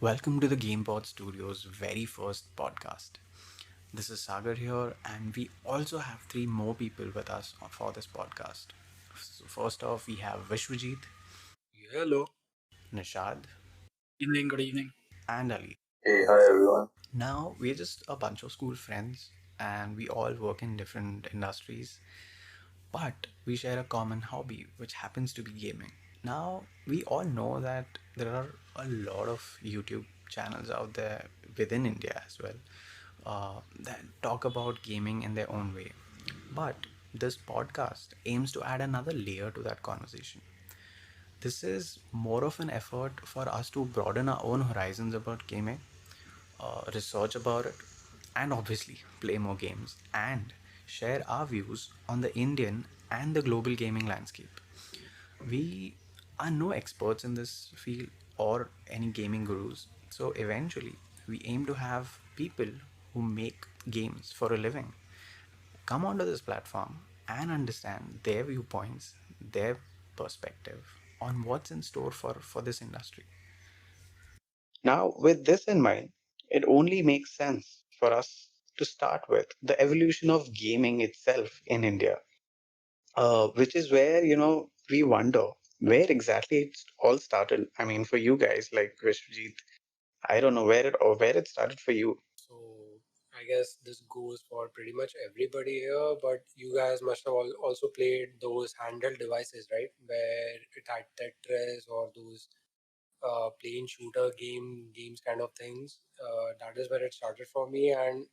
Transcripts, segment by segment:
Welcome to the GamePod Studio's very first podcast. This is Sagar here, and we also have three more people with us for this podcast. So first off, we have Vishwajit, Hello. Nishad, Evening, good evening. and Ali. Hey, hi everyone. Now, we're just a bunch of school friends, and we all work in different industries, but we share a common hobby, which happens to be gaming. Now, we all know that there are a lot of YouTube channels out there within India as well that talk about gaming in their own way. But this podcast aims to add another layer to that conversation. This is more of an effort for us to broaden our own horizons about gaming, research about it, and obviously play more games and share our views on the Indian and the global gaming landscape. We are no experts in this field or any gaming gurus, so eventually we aim to have people who make games for a living come onto this platform and understand their viewpoints, their perspective on what's in store for this industry. Now, with this in mind, it only makes sense for us to start with the evolution of gaming itself in India, which is where, we wonder where exactly it all started. I mean, for you guys, like Vishwajit, I don't know where it started for you. So, I guess this goes for pretty much everybody here, but you guys must have also played those handheld devices, right? Where it had Tetris or those plane shooter games kind of things. That is where it started for me, and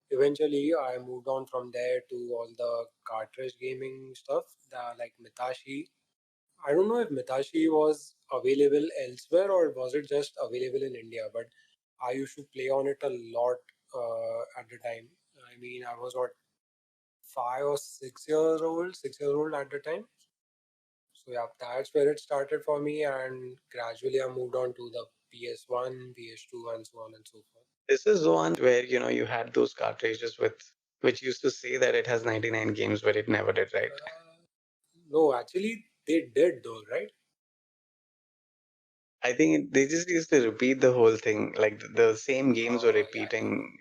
eventually I moved on from there to all the cartridge gaming stuff, like Mitashi. I don't know if Mitashi was available elsewhere or was it just available in India, but I used to play on it a lot at the time. I mean, I was what 5 or 6 years old, 6 years old at the time. So yeah, that's where it started for me, and gradually I moved on to the PS1, PS2, and so on and so forth. This is the one where you had those cartridges with which used to say that it has 99 games, but it never did, right? No, actually they did though, right? I think they just used to repeat the whole thing, like the same games were Yeah, repeating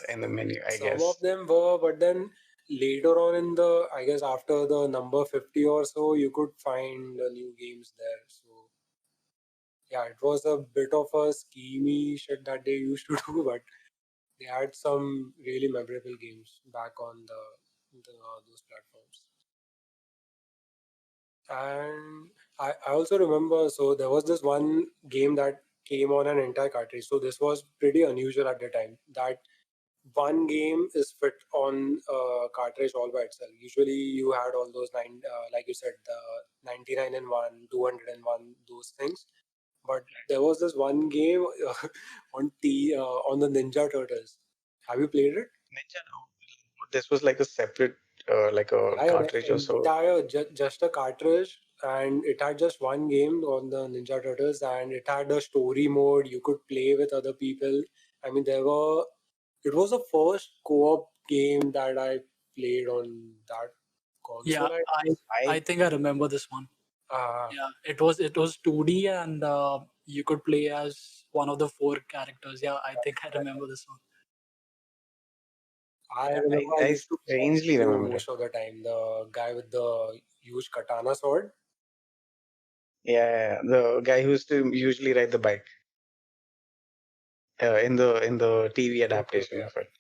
in the menu, I some of guess. them were, but then later on in the, I guess after the number 50 or so, you could find new games there. So yeah, it was a bit of a schemy shit that they used to do, but they had some really memorable games back on the those platforms. And I also remember, so there was this one game that came on an entire cartridge. So this was pretty unusual at the time that one game is fit on a cartridge all by itself. Usually you had all those like you said, the 99 and 1, 201, those things. But there was this one game on the Ninja Turtles. Have you played it? Ninja, no. This was like a separate, like a Yeah, cartridge or so. entire just a cartridge, and it had just one game on the Ninja Turtles, and it had a story mode. You could play with other people. I mean, there were. It was the first co-op game that I played on that Yeah, console. I I think I remember this one. Uh, Yeah, it was 2D and you could play as one of the four characters. Yeah, I think I remember this one. I remember I I used to play strangely Hero remember it. most of the time. The guy with the huge katana sword. Yeah, the guy who used to usually ride the bike in the TV Okay, adaptation okay. of it,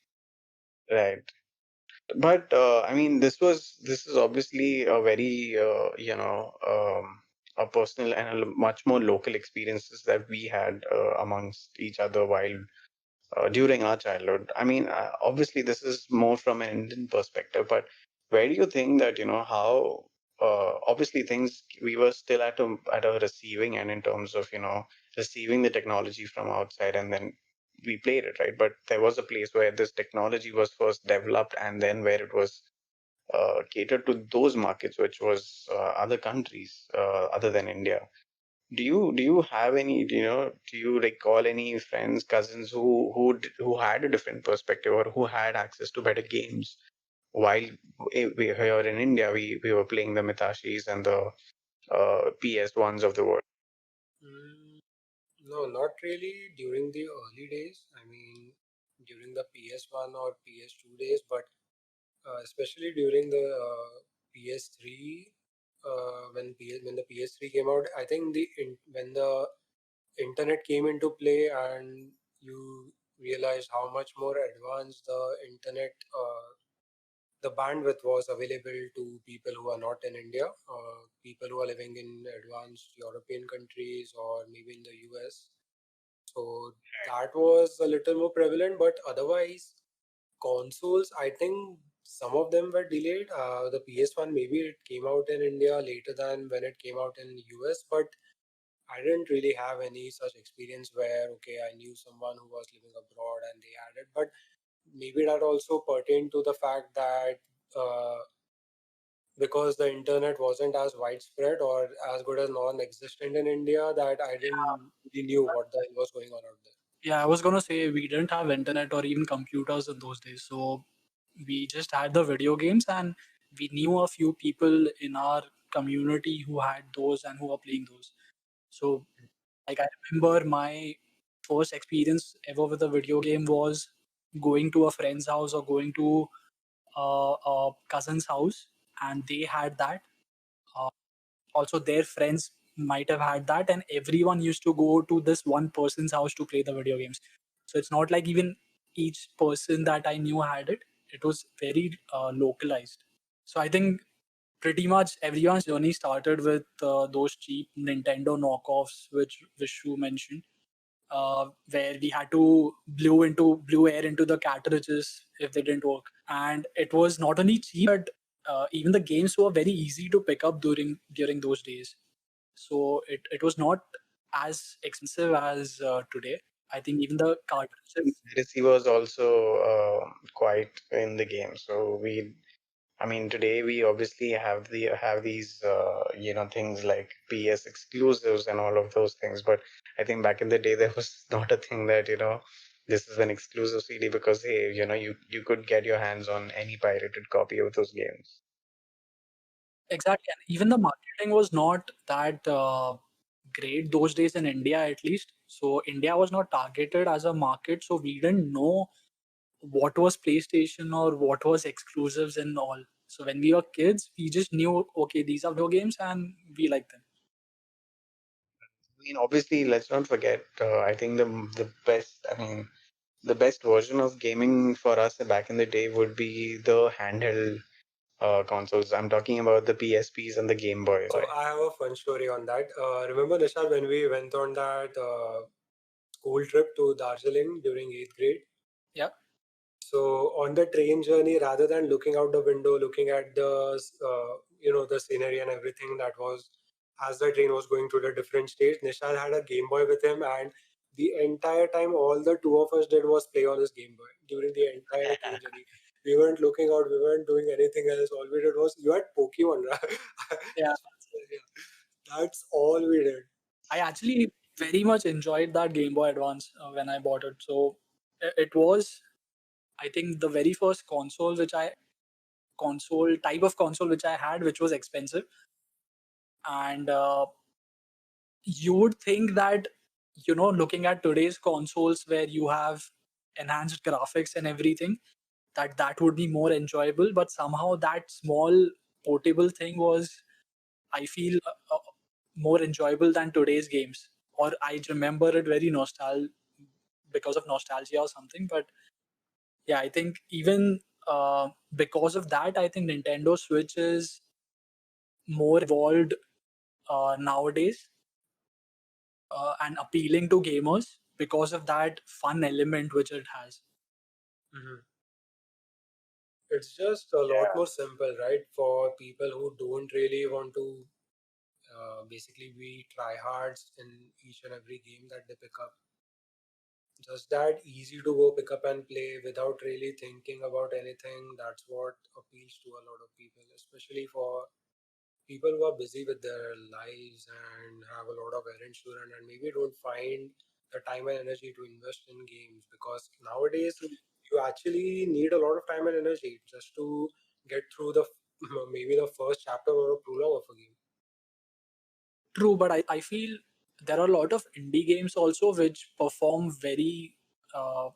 right? But I mean, this is obviously a very a personal and a much more local experiences that we had amongst each other while during our childhood. I mean, obviously, this is more from an Indian perspective, but where do you think that, how obviously things we were still at a receiving end in terms of, receiving the technology from outside and then we played it, right? But there was a place where this technology was first developed and then where it was catered to those markets, which was other countries other than India. Do you have any, do you recall any friends, cousins who had a different perspective or who had access to better games while we here in India we were playing the Mitashis and the PS1s of the world? Mm, No, not really during the early days. I mean, during the PS1 or PS2 days, but especially during the PS3, when the PS3 came out, I think when the internet came into play and you realized how much more advanced the bandwidth was available to people who are not in India, people who are living in advanced European countries or maybe in the US. So that was a little more prevalent, but otherwise, consoles, I think some of them were delayed. The PS1, maybe it came out in India later than when it came out in US, but I didn't really have any such experience where, okay, I knew someone who was living abroad and they had it. But maybe that also pertained to the fact that uh, because the internet wasn't as widespread or as good as non-existent in India, that I didn't really knew what the hell was going on out there. Yeah, I was gonna say we didn't have internet or even computers in those days, so we just had the video games, and we knew a few people in our community who had those and who were playing those. So, like, I remember my first experience ever with a video game was going to a friend's house or going to a cousin's house, and they had that. Uh, Also, their friends might have had that, and everyone used to go to this one person's house to play the video games. So it's not like even each person that I knew had it. It was very localized. So I think pretty much everyone's journey started with those cheap Nintendo knockoffs, which Vishu mentioned, where we had to blew air into the cartridges if they didn't work. And it was not only cheap, but even the games were very easy to pick up during those days. So it was not as expensive as today. I think even the cartridges. Piracy was also quite in the game. So I mean, today we obviously have these things like PS exclusives and all of those things. But I think back in the day there was not a thing that this is an exclusive CD because hey, you could get your hands on any pirated copy of those games. Exactly, and even the marketing was not that great those days in India, at least. So India was not targeted as a market, so we didn't know what was PlayStation or what was exclusives and all. So when we were kids, we just knew, okay, these are video games and we like them. I mean, obviously, let's not forget. I think the best. I mean, the best version of gaming for us back in the day would be the handheld consoles. I'm talking about the PSPs and the Game Boys. So I have a fun story on that. Remember, Nishad, when we went on that school trip to Darjeeling during eighth grade? Yeah. So on the train journey, rather than looking out the window, looking at the scenery and everything that was as the train was going through the different states, Nishal had a Game Boy with him, and the entire time, all the two of us did was play on his Game Boy during the entire train journey. We weren't looking out, we weren't doing anything else. All we did was you had Pokemon, right? Yeah. That's all we did. I actually very much enjoyed that Game Boy Advance when I bought it. So it was, I think, the very first console type of console which I had, which was expensive. And you would think that, looking at today's consoles where you have enhanced graphics and everything, that would be more enjoyable. But somehow that small portable thing was, I feel, more enjoyable than today's games. Or I remember it very because of nostalgia or something. But yeah, I think even because of that, I think Nintendo Switch is more evolved nowadays and appealing to gamers because of that fun element which it has. Mhm. It's just a lot more simple, right? For people who don't really want to basically be tryhards in each and every game that they pick up. Just that easy to go pick up and play without really thinking about anything. That's what appeals to a lot of people, especially for people who are busy with their lives and have a lot of errands to run and maybe don't find the time and energy to invest in games because nowadays you actually need a lot of time and energy just to get through the maybe the first chapter or a prologue of a game. True, but I feel there are a lot of indie games also which perform uh,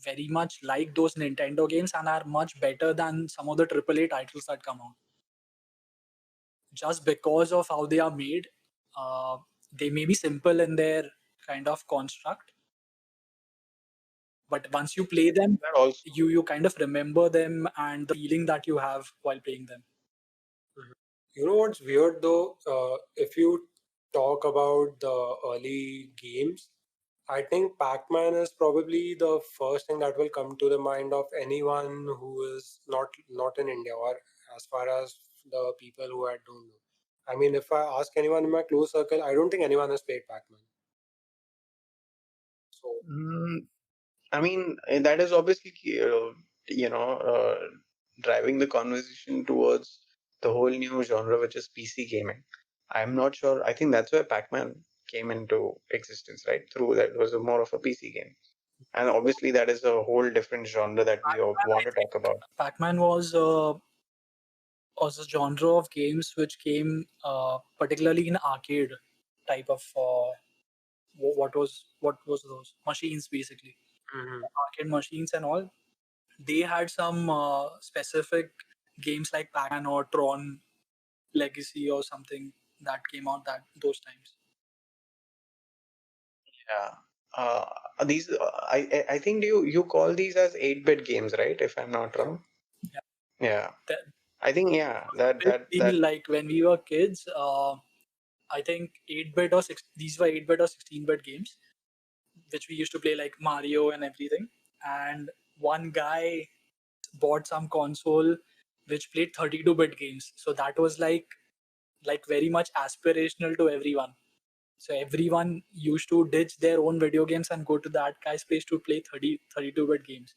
very much like those Nintendo games and are much better than some of the AAA titles that come out. Just because of how they are made, uh, they may be simple in their kind of construct, but once you play them, That also. you kind of remember them and the feeling that you have while playing them. Mhm. You know what's weird though? If you talk about the early games, I think Pac-Man is probably the first thing that will come to the mind of anyone who is not in India, or as far as the people who I don't know. I mean, if I ask anyone in my close circle, I don't think anyone has played Pac-Man. So, Mm, I mean, that is obviously, you know, driving the conversation towards the whole new genre, which is PC gaming. I'm not sure. I think that's where Pac-Man came into existence, right? Through that, it was a more of a PC game. And obviously, that is a whole different genre that we all Pac-Man, want I to think talk about. Pac-Man was a genre of games which came particularly in arcade type of what was those machines basically, mhm. arcade machines and all. They had some specific games like Pac-Man or Tron Legacy or something that came out that those times. Yeah. These, I think you call these as 8-bit games, right? If I'm not Yeah. wrong. Yeah, Yeah. that I think, yeah, was a that big that that deal. Like when we were kids, I think 8-bit or six. These were 8-bit or 16-bit games, which we used to play like Mario and everything. And one guy bought some console which played 32-bit games. So that was like very much aspirational to everyone. So everyone used to ditch their own video games and go to that guy's place to play 32-bit games,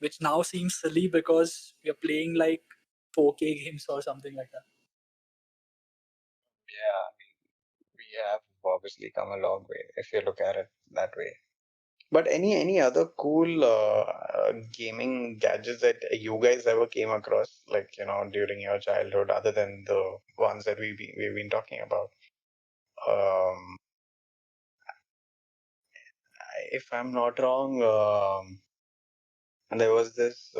which now seems silly because we're playing like 4K games or something like that. yeah, we have obviously come a long way if you look at it that way. But any other cool gaming gadgets that you guys ever came across, like during your childhood, other than the ones that we've been talking about? Um, if I'm not wrong, and there was this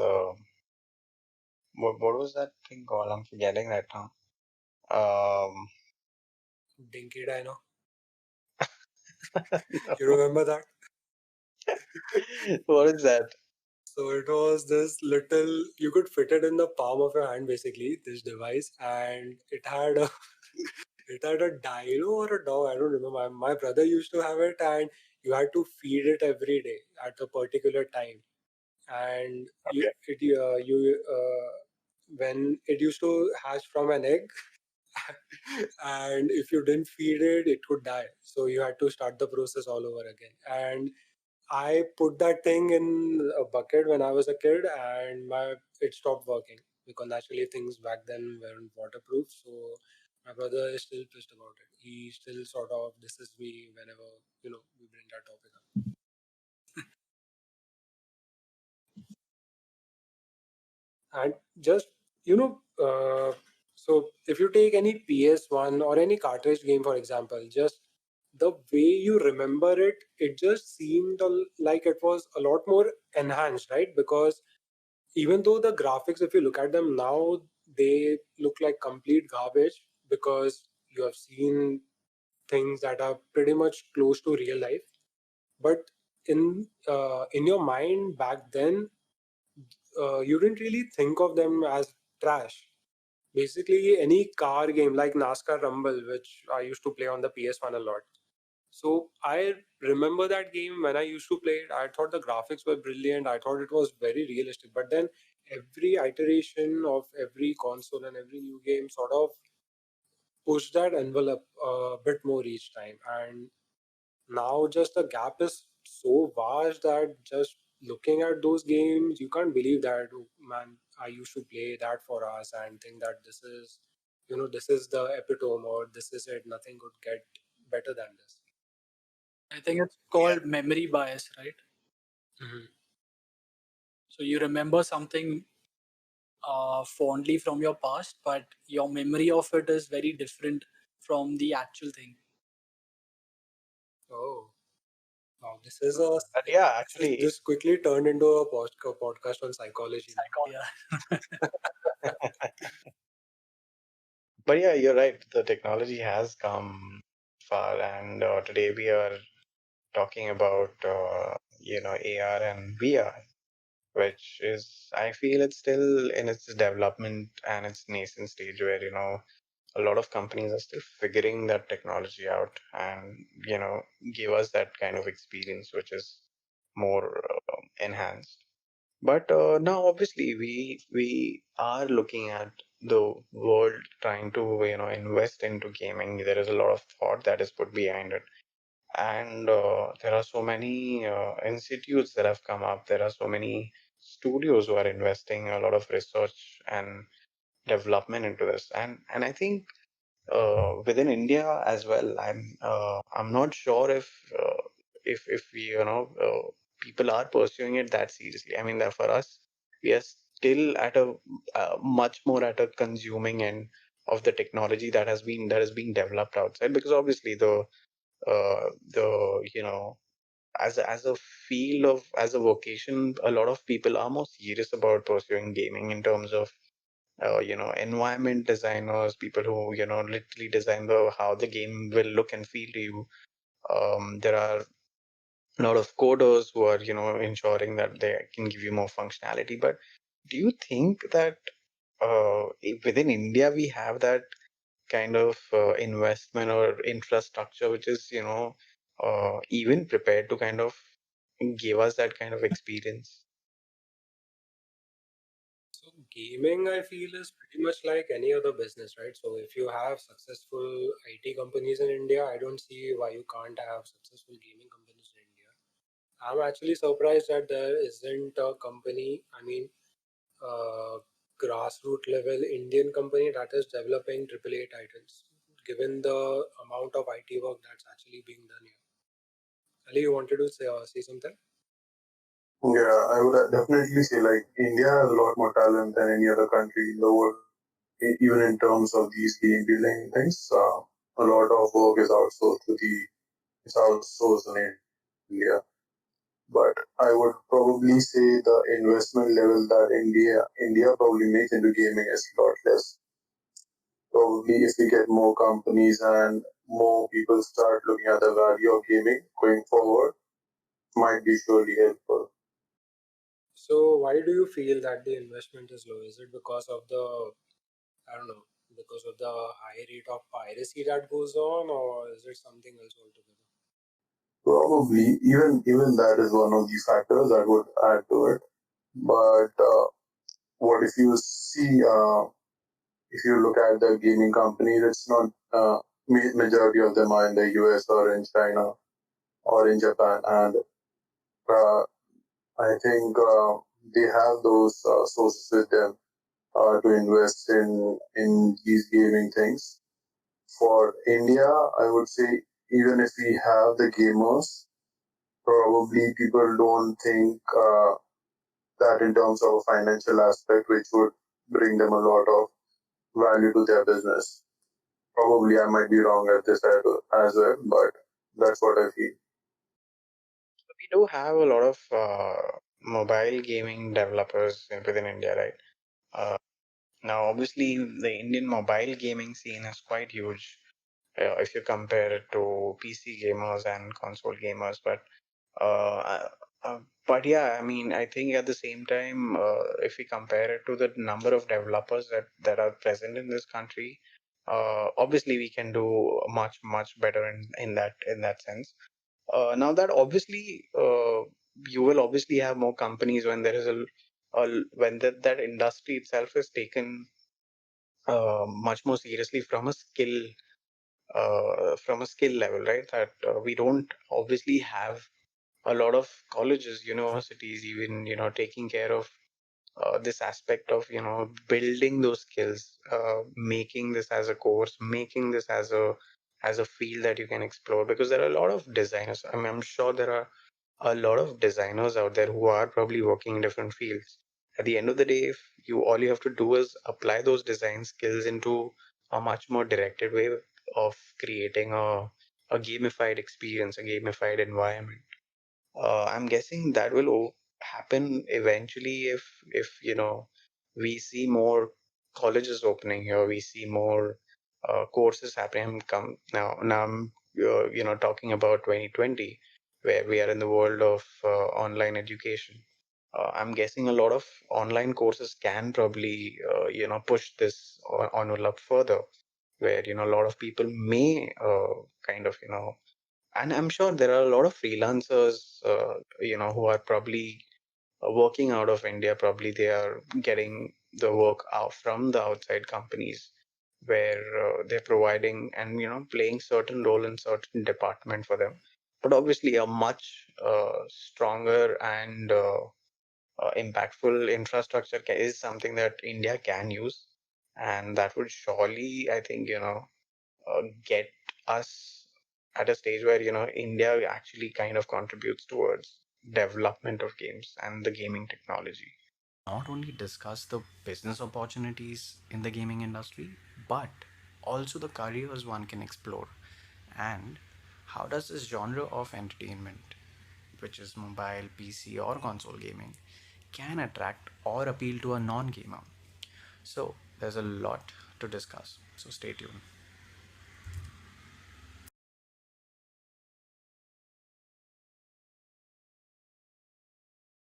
what was that thing called? I'm forgetting that now. Um, Dinky Dino. You no. remember that? What is that? So it was this little, you could fit it in the palm of your hand basically, this device, and it had a it had a dino or a dog, I don't remember. My brother used to have it, and you had to feed it every day at a particular time. And Okay. when it used to hatch from an egg, and if you didn't feed it, it could die. So you had to start the process all over again. And I put that thing in a bucket when I was a kid, and my it stopped working because naturally things back then weren't waterproof. So my brother is still pissed about it. He still sort of disses me whenever we bring that topic up. And just you know, so if you take any PS1 or any cartridge game, for example, just the way you remember it, it just seemed like it was a lot more enhanced, right? Because even though the graphics, if you look at them now, they look like complete garbage because you have seen things that are pretty much close to real life. But in your mind back then, you didn't really think of them as trash. Basically, any car game like NASCAR Rumble, which I used to play on the PS1 a lot. So I remember that game when I used to play it. I thought the graphics were brilliant. I thought it was very realistic. But then every iteration of every console and every new game sort of pushed that envelope a bit more each time. And now just the gap is so vast that just looking at those games, you can't believe that, oh, man, I used to play that for us and think that this is the epitome, or this is it. Nothing could get better than this. I think it's Yeah. called memory bias, right? Mhm. So you remember something fondly from your past, but your memory of it is very different from the actual thing. Oh, wow. This is a But yeah, actually, this quickly turned into a podcast on psychology now. Yeah. but yeah, you're right. The technology has come far, and today we are talking about AR and VR, which is, I feel it's still in its development and its nascent stage, where a lot of companies are still figuring that technology out, and give us that kind of experience which is more enhanced. But now, obviously, we are looking at the world trying to invest into gaming. There is a lot of thought that is put behind it, and there are so many institutes that have come up. There are so many studios who are investing a lot of research and development into this, and I think within India as well. I'm not sure if we people are pursuing it that seriously. I mean, that for us, we are still at a much more at a consuming end of the technology that is being developed outside, because obviously the as a field of as a vocation, a lot of people are more serious about pursuing gaming in terms of environment designers, people who literally design the how the game will look and feel to you. There are a lot of coders who are ensuring that they can give you more functionality. But do you think that within India we have that kind of investment or infrastructure which is even prepared to kind of give us that kind of experience? So gaming, I feel, is pretty much like any other business, right? So if you have successful IT companies in India, I don't see why you can't have successful gaming companies in India. I'm actually surprised that there isn't a company, I mean, grassroots level Indian company that is developing AAA titles, given the amount of IT work that's actually being done here. Ali, you wanted to say something? Yeah, I would definitely say like India has a lot more talent than any other country in the world, even in terms of these game building things. A lot of work is outsourced to the it's outsourced in India. But I would probably say the investment level that India probably makes into gaming is a lot less. Probably if we get more companies and more people start looking at the value of gaming going forward, might be surely helpful. So why do you feel that the investment is low? Is it because of the, I don't know, because of the high rate of piracy that goes on, or is it something else altogether? Probably even that is one of the factors that would add to it. But what if you see if you look at the gaming companies, it's not majority of them are in the US or in China or in Japan, and uh, I think they have those sources with them to invest in these gaming things. For India, I would say even if we have the gamers, probably people don't think that in terms of a financial aspect, which would bring them a lot of value to their business. Probably I might be wrong at this as well, but that's what I feel. We do have a lot of mobile gaming developers within India, right? Uh, Now, obviously, the Indian mobile gaming scene is quite huge if you compare it to PC gamers and console gamers. Uh, uh, but yeah, I mean, I think at the same time, if we compare it to the number of developers that are present in this country, obviously we can do much better in that sense. Now that obviously you will obviously have more companies when there is when that industry itself is taken much more seriously from a skill level, right? That we don't obviously have a lot of colleges, universities, even taking care of this aspect of building those skills, making this as a course, making this as a field that you can explore. Because there are a lot of designers. I mean, I'm sure there are a lot of designers out there who are probably working in different fields. At the end of the day, if you all you have to do is apply those design skills into a much more directed way of creating a a gamified experience, a gamified environment. I'm guessing that will happen eventually if we see more colleges opening here, we see more courses happening. Come now, I'm talking about 2020, where we are in the world of online education. I'm guessing a lot of online courses can probably push this envelope further, where a lot of people may kind of and I'm sure there are a lot of freelancers, who are probably working out of India. Probably they are getting the work out from the outside companies, where they're providing and playing certain role in certain department for them. But obviously, a much stronger and impactful infrastructure is something that India can use, and that would surely, I think, get us at a stage where India actually kind of contributes towards development of games and the gaming technology. Not only discuss the business opportunities in the gaming industry, but also the careers one can explore. And how does this genre of entertainment, which is mobile, PC, or console gaming, can attract or appeal to a non gamer? So, there's a lot to discuss. So, stay tuned.